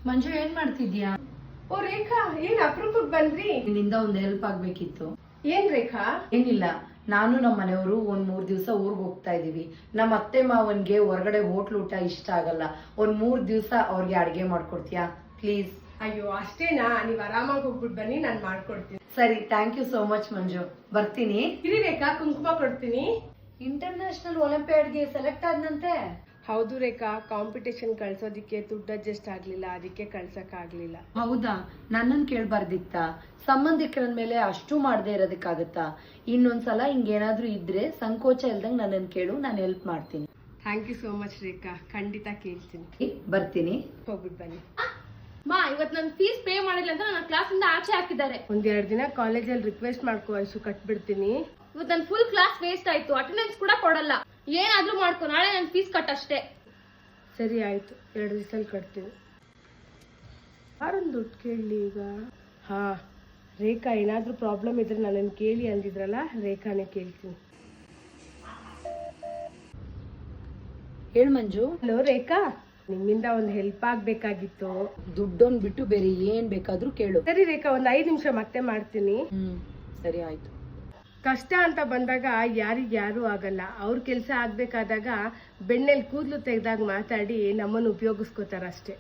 ಮಂಜು ಏನ್ ಮಾಡ್ತಿದ್ಯಾ? ಓ ರೇಖಾ, ಏನ್ ಅಪರೂಪಕ್ಕೆ ಬಂದ್ರಿ? ನಿನ್ನಿಂದ ಒಂದ್ ಹೆಲ್ಪ್ ಆಗ್ಬೇಕಿತ್ತು. ಏನ್ ರೇಖಾ? ಏನಿಲ್ಲ, ನಾನು ನಮ್ಮ ಮನೆಯವರು ಒಂದ್ 3 ದಿವಸ ಊರ್ಗ್ ಹೋಗ್ತಾ ಇದೀವಿ. ನಮ್ಮ ಅತ್ತೆ ಮಾವನ್ಗೆ ಹೊರಗಡೆ ಹೋಟ್ಲ್ ಊಟ ಇಷ್ಟ ಆಗಲ್ಲ. ಒಂದ್ 3 ದಿವಸ ಅವ್ರಿಗೆ ಅಡ್ಗೆ ಮಾಡ್ಕೊಡ್ತೀಯಾ ಪ್ಲೀಸ್? ಅಯ್ಯೋ ಅಷ್ಟೇನಾ? ನೀವ್ ಆರಾಮಾಗಿ ಹೋಗ್ಬಿಟ್ಟು ಬನ್ನಿ, ನಾನ್ ಮಾಡ್ಕೊಡ್ತೀನಿ. ಸರಿ, thank you so much Manju. ಬರ್ತೀನಿ. ಇರಿ ರೇಖಾ, ಕುಂಕುಮ ಕೊಡ್ತೀನಿ. ಇಂಟರ್ನ್ಯಾಷನಲ್ ಒಲಿಂಪಿಯಾಡ್ಗೆ ಸೆಲೆಕ್ಟ್ ಆದ್ನಂತೆ. ಹೌದು ರೇಖಾ, ಕಾಂಪಿಟೇಷನ್ ಕಳ್ಸೋದಿಕ್ಕೆ ದುಡ್ಡು ಅಡ್ಜಸ್ಟ್ ಆಗ್ಲಿಲ್ಲ, ಅದಕ್ಕೆ ಕಳ್ಸಕ್ ಆಗ್ಲಿಲ್ಲ. ಹೌದಾ? ನನ್ನನ್ ಕೇಳ್ಬಾರ್ದಿತ್ತ? ಸಂಬಂಧಿಕರ ಮೇಲೆ ಅಷ್ಟು ಮಾಡದೇ ಇರೋದಕ್ಕಾಗತ್ತಾ? ಇನ್ನೊಂದ್ಸಲ ಹಿಂಗೇನಾದ್ರೂ ಇದ್ರೆ ಸಂಕೋಚ ಇಲ್ದಂಗ್ ನನ್ನನ್ ಕೇಳು, ನಾನು ಹೆಲ್ಪ್ ಮಾಡ್ತೀನಿ. ಥ್ಯಾಂಕ್ ಯು ಸೋ ಮಚ್ ರೇಖಾ, ಖಂಡಿತ ಕೇಳ್ತೀನಿ. ಬರ್ತೀನಿ. ಹೋಗ್ಬಿಟ್ಟು ಬನ್ನಿ. ಮಾ, ಇವತ್ತು ನನ್ನ ಫೀಸ್ ಪೇ ಮಾಡಿಲ್ಲ ಅಂತ ನನ್ನ ಕ್ಲಾಸಿಂದ ಆಚೆ ಹಾಕಿದ್ದಾರೆ. ಒಂದೆರಡು ದಿನ ಕಾಲೇಜಲ್ಲಿ ರಿಕ್ವೆಸ್ಟ್ ಮಾಡ್ಕೋ ಐಶು, ಕಟ್ಬಿಡ್ತೀನಿ. ಇವತ್ತು ನನ್ನ ಫುಲ್ ಕ್ಲಾಸ್ ವೇಸ್ಟ್ ಆಯ್ತು, ಅಟೆಂಡೆನ್ಸ್ ಕೂಡ ಕೊಡಲ್ಲ. ಏನಾದ್ರೂ ಮಾಡ್ಕೊ, ನಾಳೆ ನನ್ನ ಫೀಸ್ ಕಟ್ ಅಷ್ಟೇ. ಸರಿ ಆಯ್ತು, 2 ದಿವಸದಲ್ಲಿ ಕಟ್ತೀನಿ. ಯಾರೊಂದು ದುಡ್ಡು ಕೇಳಲಿ ಈಗ? ಹಾ, ರೇಖಾ ಏನಾದ್ರೂ ಪ್ರಾಬ್ಲಮ್ ಇದ್ರೆ ನನ್ನನ್ನು ಕೇಳಿ ಅಂದಿದ್ರಲ್ಲ, ರೇಖಾನೇ ಕೇಳ್ತೀನಿ. ಹೇಳ್ ಮಂಜು. ಹಲೋ ರೇಖಾ, ನಿಮ್ಮಿಂದ ಒಂದು ಹೆಲ್ಪ್ ಆಗ್ಬೇಕಾಗಿತ್ತು. ದುಡ್ಡೊಂದ್ ಬಿಟ್ಟು ಬೇರೆ ಏನ್ ಬೇಕಾದ್ರೂ ಕೇಳು. ಸರಿ ರೇಖಾ, ಒಂದ್ 5 ನಿಮಿಷ ಮತ್ತೆ ಮಾಡ್ತೀನಿ. ಸರಿ ಆಯ್ತು. ಕಷ್ಟ ಅಂತ ಬಂದಾಗ ಯಾರಿಗ್ಯಾರು ಆಗಲ್ಲ. ಅವ್ರ ಕೆಲಸ ಆಗ್ಬೇಕಾದಾಗ ಬೆಣ್ಣೆಲ್ ಕೂದಲು ತೆಗ್ದಾಗ ಮಾತಾಡಿ ನಮ್ಮನ್ನು ಉಪಯೋಗಿಸ್ಕೋತಾರ ಅಷ್ಟೇ.